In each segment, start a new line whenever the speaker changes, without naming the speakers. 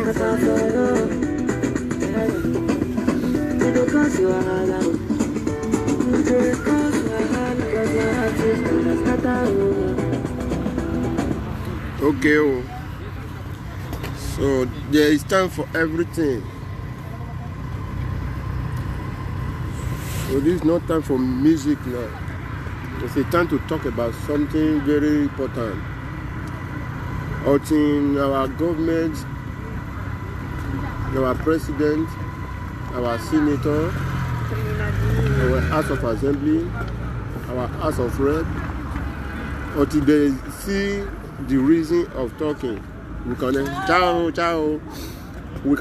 Okay, oh. So there is time for everything. So this is not time for music now. It's a time to talk about something very important. Out in our government, our president, our senator, our House of Assembly, our House of Rep, until they see the reason of talking. We can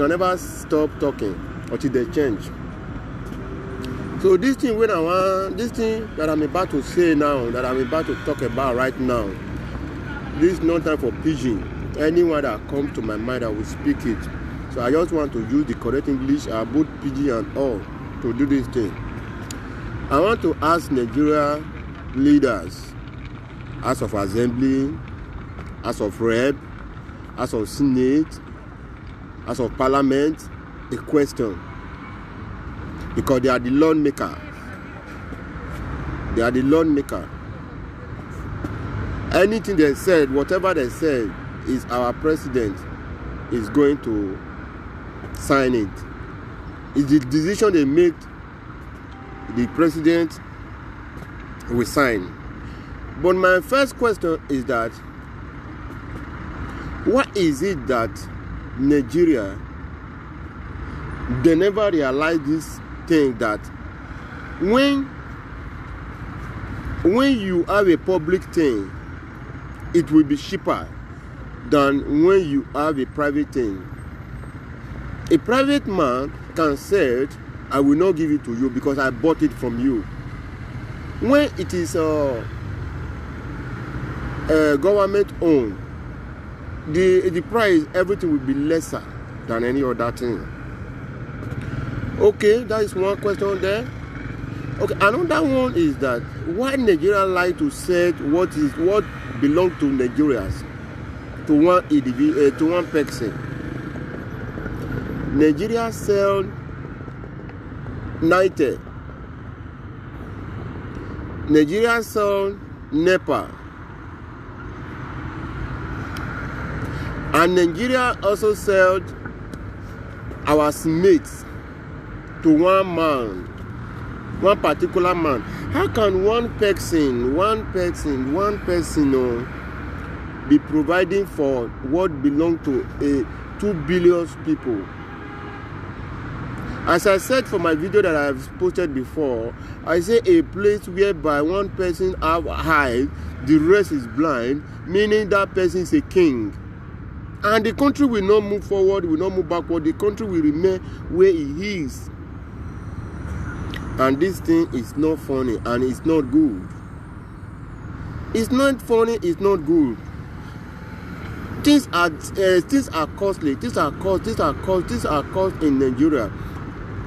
never stop talking until they change. So this thing that I'm about to say now, that I'm about to talk about right now, this is not time for pidgin. Anyone that comes to my mind, I will speak it. So I just want to use the correct English, both pidgin and all, to do this thing. I want to ask Nigeria leaders, House of Assembly, House of Rep, House of Senate, House of Parliament, a question. Because they are the lawmaker. They are the lawmaker. Anything they said, whatever they said, is our president is going to sign it. It's the decision they make, the president will sign. But my first question is that, what is it that Nigeria, they never realize this thing, that when you have a public thing, it will be cheaper than when you have a private thing. A private man can say, I will not give it to you because I bought it from you. When it is government owned, the price, everything will be lesser than any other thing. Okay, that is one question there. Okay, another one is that why Nigeria like to sell what belongs to Nigerians to one individual, to one person. Nigeria sell 90. Nigeria sell NEPA. And Nigeria also sold our mates to one man, one particular man. How can one person be providing for what belongs to 2 billion people? As I said for my video that I've posted before, I say a place whereby one person have eyes, the rest is blind, meaning that person is a king. And the country will not move forward, will not move backward. The country will remain where it is. And this thing is not funny and it's not good. It's not funny, it's not good. Things are costly. Things are cost in Nigeria.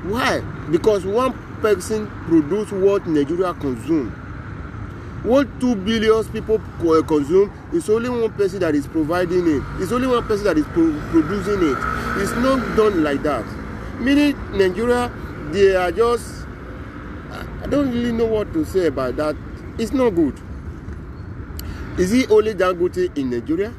Why? Because one person produce what Nigeria consume. What 2 billion people consume is only one person that is providing it. It's only one person that is producing it. It's not done like that. Meaning Nigeria, they are just, I don't really know what to say about that. It's not good. Is it only Dangote in Nigeria?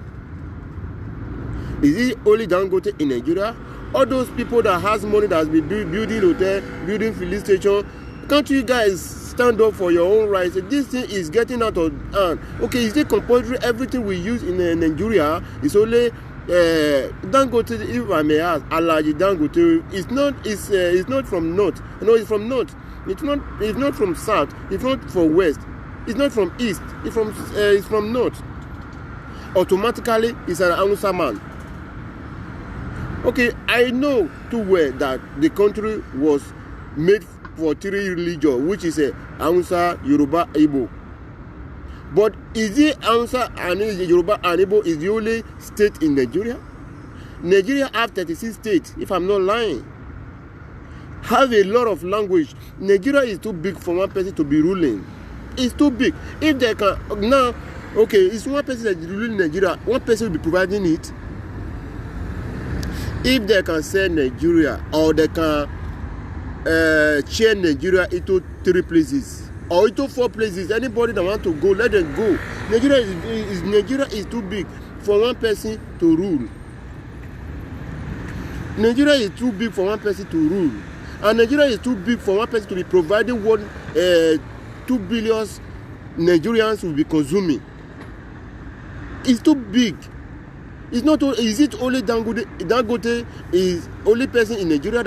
Is it only Dangote in Nigeria? All those people that has money that has been building hotel, building filling station, can't you guys stand up for your own rights? This thing is getting out of hand. Okay, is it compulsory? Everything we use in Nigeria is only Dangote, if I may ask, Alhaji Dangote. It's not from north. No, it's from north. It's not from south. It's not from west. It's not from east. It's from north. Automatically, it's an Hausa man. Okay, I know too well that the country was made for 3 religions, which is Hausa, Yoruba, Igbo. But is it Hausa and Yoruba and Igbo is the only state in Nigeria? Nigeria have 36 states, if I'm not lying. Have a lot of language. Nigeria is too big for one person to be ruling. It's too big. If they can now, okay, it's one person that is ruling Nigeria. One person will be providing it. If they can sell Nigeria, or they can chain Nigeria into 3 places or into 4 places, anybody that want to go, let them go. Nigeria is too big for one person to rule. Nigeria is too big for one person to rule, and Nigeria is too big for one person to be providing what 2 billion Nigerians will be consuming. It's too big. It's not. Is it only Dangote? Dangote is only person in Nigeria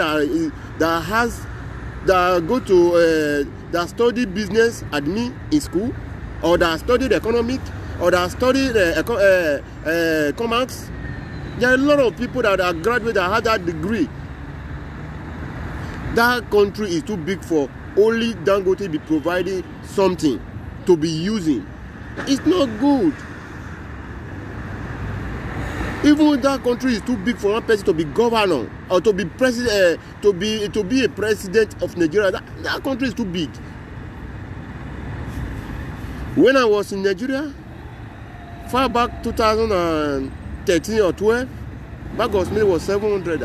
that study business admin in school, or that studied economic, or that studied commerce. There are a lot of people that are graduated that have that degree. That country is too big for only Dangote be providing something to be using. It's not good. Even that country is too big for one person to be governor or to be president, to be a president of Nigeria. That country is too big. When I was in Nigeria, far back 2013 or 12, bag of milk was 700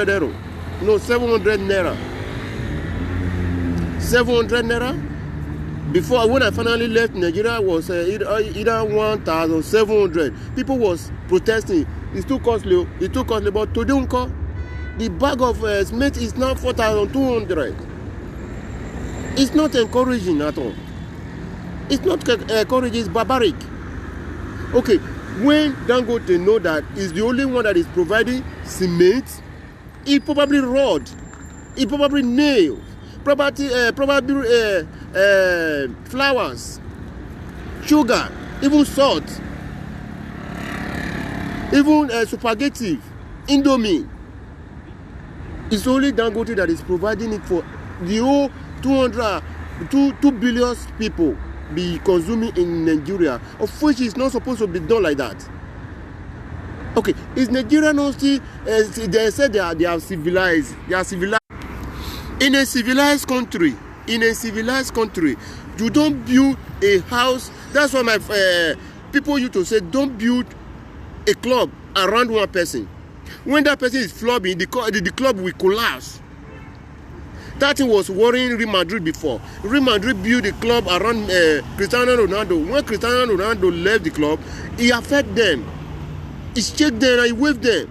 euro. No, 700 naira. 700 naira. Before, when I finally left Nigeria, was either 1,700. People was protesting. It's too costly. It's too costly. But today, the bag of cement is now 4,200. It's not encouraging at all. It's not encouraging. It's barbaric. Okay, when Dangote know that is the only one that is providing cement, he probably rod, he probably nails, probably flowers, sugar, even salt, even spaghetti, indomie. It's only Dangote that is providing it for the whole 2 billion people be consuming in Nigeria, of which is not supposed to be done like that. Okay, is Nigeria not still? They said they are civilized. They are civilized. In a civilized country, you don't build a house. That's why my people used to say, don't build a club around one person. When that person is flopping, the club will collapse. That thing was worrying Real Madrid before. Real Madrid built a club around Cristiano Ronaldo. When Cristiano Ronaldo left the club, he affected them. He shake them and he waved them.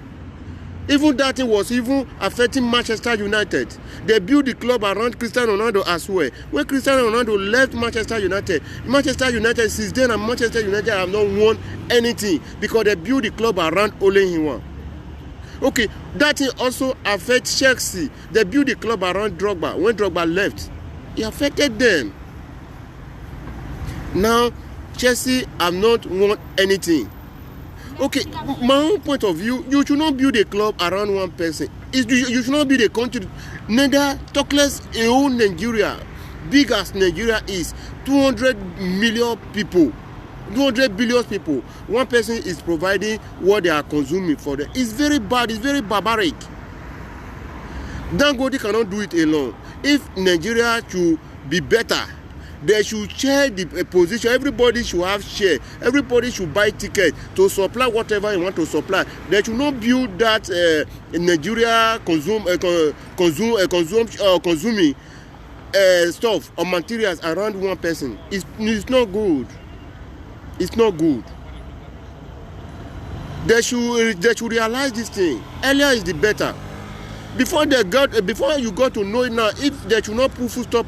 Even that thing was even affecting Manchester United. They built the club around Cristiano Ronaldo as well. When Cristiano Ronaldo left Manchester United since then, and Manchester United have not won anything because they built the club around Ole Hiwa. Okay, that thing also affects Chelsea. They built the club around Drogba. When Drogba left, it affected them. Now, Chelsea have not won anything. Okay, my own point of view, you should not build a club around one person. You should not build a country. Neither, talk less, a whole Nigeria, big as Nigeria is, 200 million people, 200 billion people. One person is providing what they are consuming for them. It's very bad. It's very barbaric. Dangote cannot do it alone. If Nigeria should be better, they should share the position. Everybody should have share. Everybody should buy ticket to supply whatever you want to supply. They should not build that Nigeria consuming stuff or materials around one person. It's not good. It's not good. They should realize this thing. Earlier is the better. Before you got to know it now, if they should not put full stop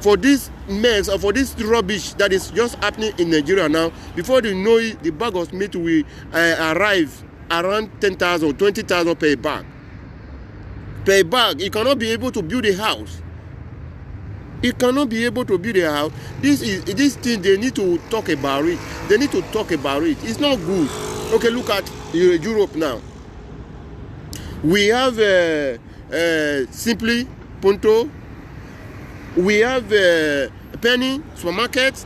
for this mess or for this rubbish that is just happening in Nigeria now, before you know it, the bag of meat will arrive around 10,000, 20,000 per bag. Per bag, you cannot be able to build a house. You cannot be able to build a house. This thing, they need to talk about it. They need to talk about it. It's not good. Okay, look at Europe now. We have Simply, Punto. We have Penny supermarket.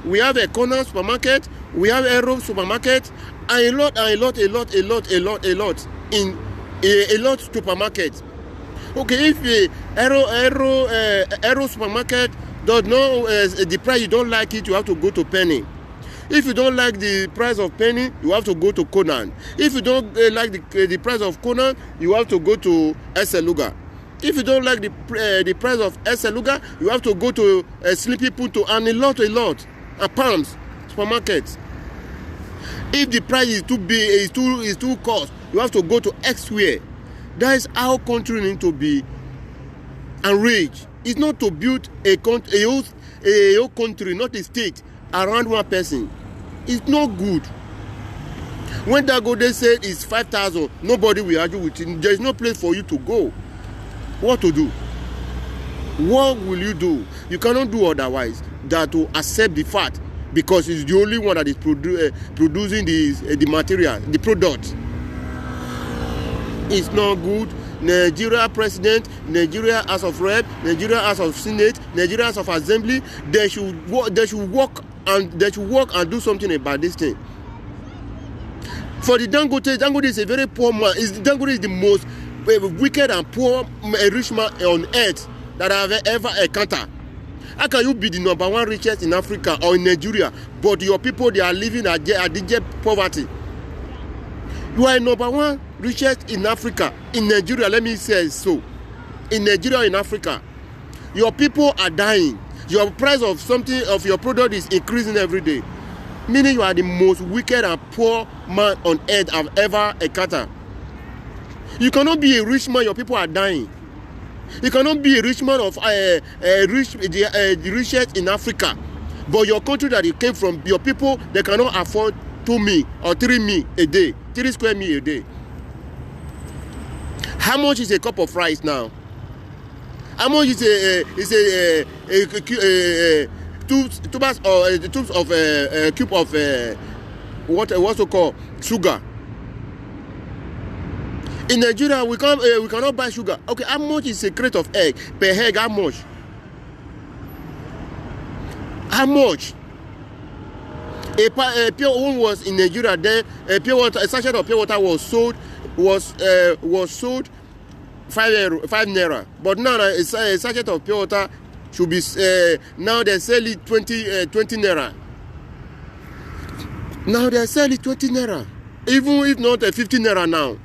We have a Corner supermarket. We have Aero supermarket. And a lot in a lot supermarket. Okay, if Aero supermarket does not the price you don't like it, you have to go to Penny. If you don't like the price of penny, you have to go to Conan. If you don't like the price of Conan, you have to go to Eseluga. If you don't like the price of Eseluga, you have to go to Sleepy Punto and a lot, and Palms supermarkets. If the price is too big, is too cost, you have to go to Xware. That is how country need to be enriched. It's not to build a whole country, not a state, around one person. It's not good. When Dangote said it's 5,000, nobody will argue with it. There is no place for you to go. What to do? What will you do? You cannot do otherwise than to accept the fact, because it's the only one that is producing the material, the product. It's not good. Nigeria president, Nigeria House of Rep, Nigeria House of Senate, Nigeria House of Assembly, they should work and do something about this thing. For the Dangote is a very poor man. Dangote is the most wicked and poor rich man on earth that I have ever encountered. How can you be the number one richest in Africa or in Nigeria, but your people, they are living at digit poverty? You are number one richest in Africa, in Nigeria, let me say so. In Nigeria, in Africa, your people are dying. Your price of something, of your product, is increasing every day. Meaning you are the most wicked and poor man on earth I've ever encountered. You cannot be a rich man, your people are dying. You cannot be a rich man of the richest in Africa, but your country that you came from, your people, they cannot afford 2 meal or 3 meal a day, 3 square meal a day. How much is a cup of rice now? How much is tubes of a cube of what's it called, sugar? In Nigeria, we cannot buy sugar. Okay, how much is a crate of egg per egg? How much? How much? A pure one was in Nigeria. Then a sachet of pure water was sold 5 naira. But now a sachet of pure water should be now they sell it 20 naira. Now they sell it 20 naira, even if not 15 naira now.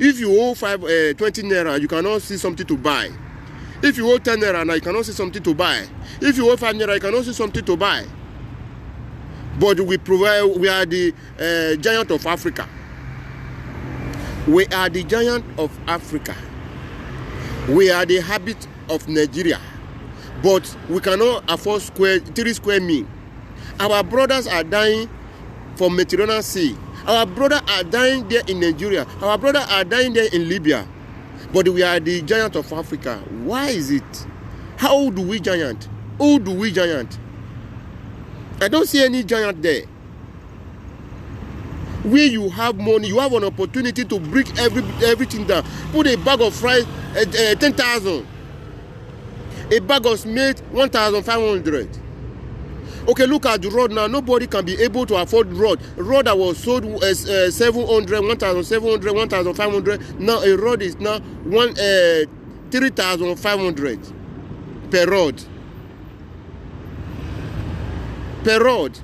If you owe 20 naira, you cannot see something to buy. If you owe 10 naira now, you cannot see something to buy. If you owe 5 naira, you cannot see something to buy. But we are the giant of Africa. We are the giant of Africa. We are the habit of Nigeria. But we cannot afford 3 square meal. Our brothers are dying from Mediterranean Sea. Our brothers are dying there in Nigeria. Our brothers are dying there in Libya. But we are the giant of Africa. Why is it? How do we giant? Who do we giant? I don't see any giant there. Where you have money, you have an opportunity to break everything down. Put a bag of rice, 10,000. A bag of cement, 1,500. Okay, look at the road now. Nobody can be able to afford road. Road that was sold 700, 1,700, 1,500. Now a road is now 3,500 per road. Per road.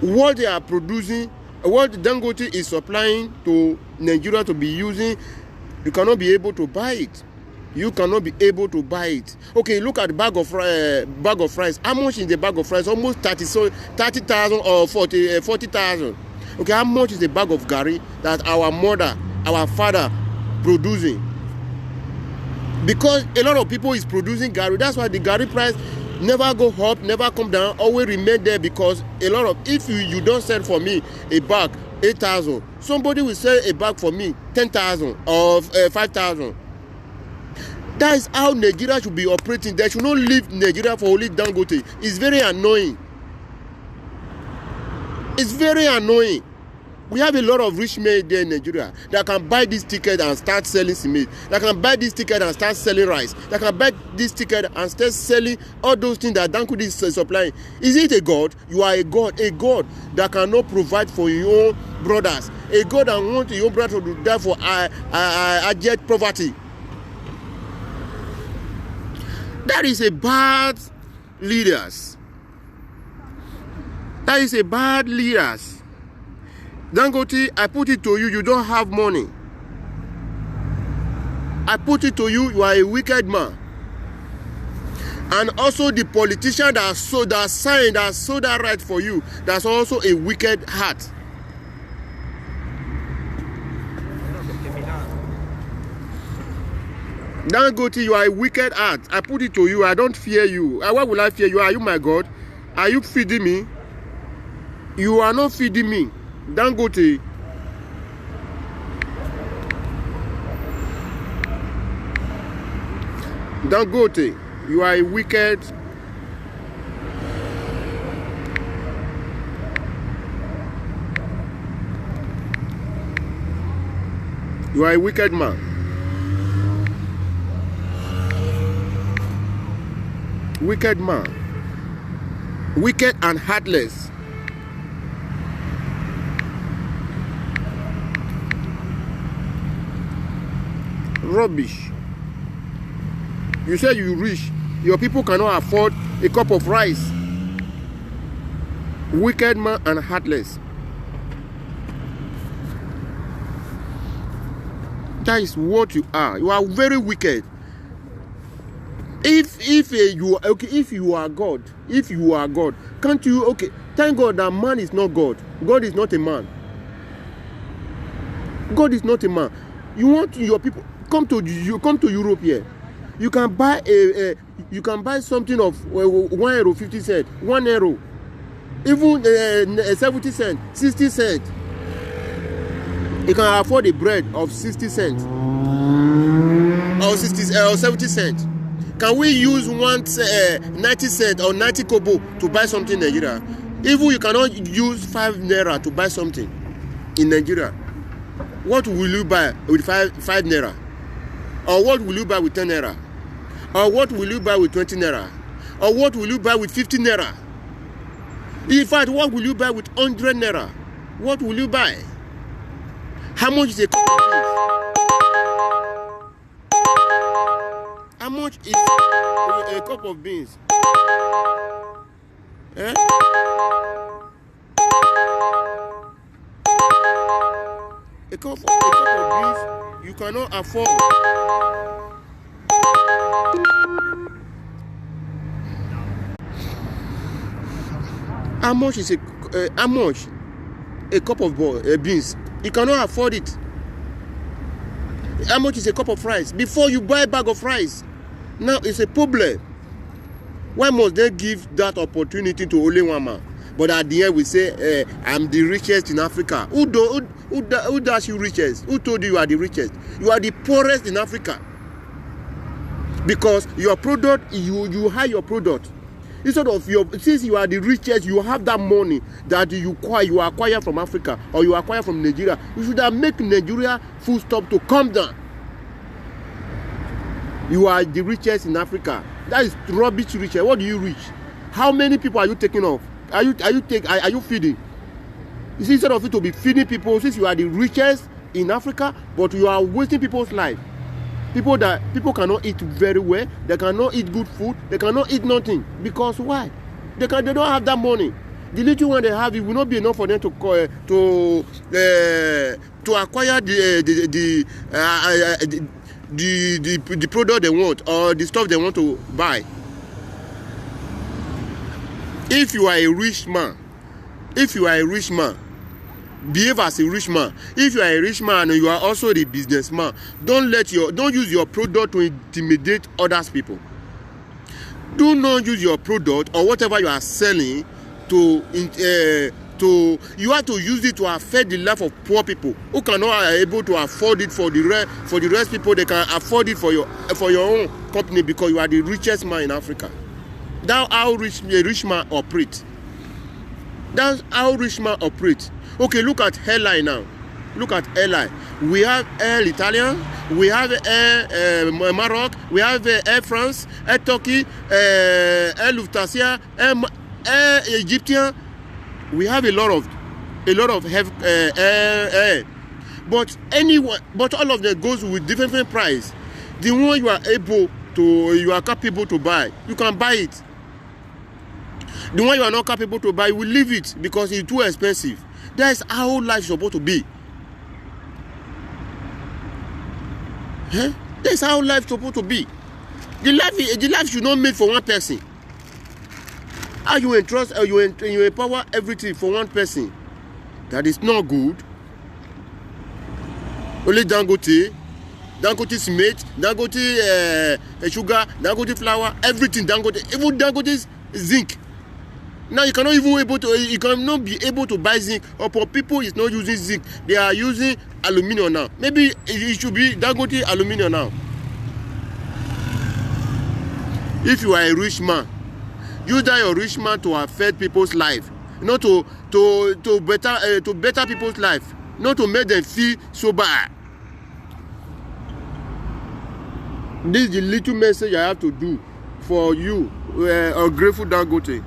What they are producing, what Dangote is supplying to Nigeria to be using, you cannot be able to buy it. You cannot be able to buy it. Okay, look at the bag of rice. How much is the bag of rice? Almost 30,000 or 40,000. Okay, how much is the bag of gari that our mother, our father producing? Because a lot of people is producing gari. That's why the gari price never go up, never come down, always remain there, because a lot of, if you don't sell for me a bag 8,000, somebody will sell a bag for me 10,000 or 5,000. That is how Nigeria should be operating. They should not leave Nigeria for only Dangote. It's very annoying. It's very annoying. We have a lot of rich men there in Nigeria that can buy this ticket and start selling cement. That can buy this ticket and start selling rice. That can buy this ticket and start selling all those things that Dangote is supplying. Is it a God? You are a God that cannot provide for your own brothers. A God that wants your own brother to die for abject poverty. That is a bad leaders. That is a bad leaders. Dangote, I put it to you, you don't have money. I put it to you, you are a wicked man. And also the politician that sold that right for you, that's also a wicked heart. Dangote, you are a wicked heart. I put it to you, I don't fear you. Why will I fear you? Are you my God? Are you feeding me? You are not feeding me. Dangote. Dangote, you are a wicked. You are a wicked man. Wicked man. Wicked and heartless. Rubbish. You say you rich, your people cannot afford a cup of rice. Wicked man and heartless. That is what you are. You are very wicked. If you are God, can't you? Okay, thank God that man is not God. God is not a man. God is not a man. You want your people come to Europe here. You can buy something of €1.50, €1, even 70 cents, 60 cents. You can afford a bread of 60 cents or 70 cents. Can we use 90 cents or 90 kobo to buy something in Nigeria? Even you cannot use 5 naira to buy something in Nigeria. What will you buy with 5 naira? Or what will you buy with 10 naira? Or what will you buy with 20 naira? Or what will you buy with 50 naira? In fact, what will you buy with 100 naira? What will you buy? How much is a cup of beans? How much is a cup of beans? Eh? A cup of beans you cannot afford. How much is a cup of beans? You cannot afford it. How much is a cup of rice? Before you buy a bag of rice, now it's a problem. Why must they give that opportunity to only one man? But at the end we say, I'm the richest in Africa. Who does you richest? Who told you are the richest? You are the poorest in Africa. Because your product, you hide your product. Instead of since you are the richest, you have that money that you acquire from Africa or you acquire from Nigeria. You should have made Nigeria full stop to come down. You are the richest in Africa. That is rubbish riches. What do you reach? How many people are you taking off? Are you feeding? You see, instead of it to be feeding people, since you are the richest in Africa, but you are wasting people's life. People cannot eat very well, they cannot eat good food, they cannot eat nothing. Because why? They don't have that money. The little one they have, it will not be enough for them to acquire the product they want or the stuff they want to buy. If you are a rich man, behave as a rich man. If you are a rich man and you are also the businessman, don't use your product to intimidate others people. Do not use your product or whatever you are selling you have to use it to affect the life of poor people who cannot able to afford it for the rest people. They can afford it for your own company because you are the richest man in Africa. That's how a rich man operates. That's how rich man operates. Okay, look at airline now. Look at airline. We have Air Italian, we have Air Maroc, we have Air France, Air Turkey, Air Lufthansa, Air Egyptian. We have a lot of air. But all of them goes with different price. The one you are capable to buy, you can buy it. The one you are not capable to buy, you will leave it because it's too expensive. That is how life is supposed to be. Huh? That's how life is supposed to be. The life should not made for one person. How you entrust or you empower everything for one person? That is not good. Only Dangote cement, Dangote sugar, Dangote flour, everything Dangote, even Dangote's zinc. Now you cannot be able to buy zinc, or for people is not using zinc, they are using aluminum now. Maybe it should be Dangote aluminum now. If you are a rich man, use that your rich man to affect people's life, not to better people's life, not to make them feel so bad. This is the little message I have to do for you, Grateful Dangote.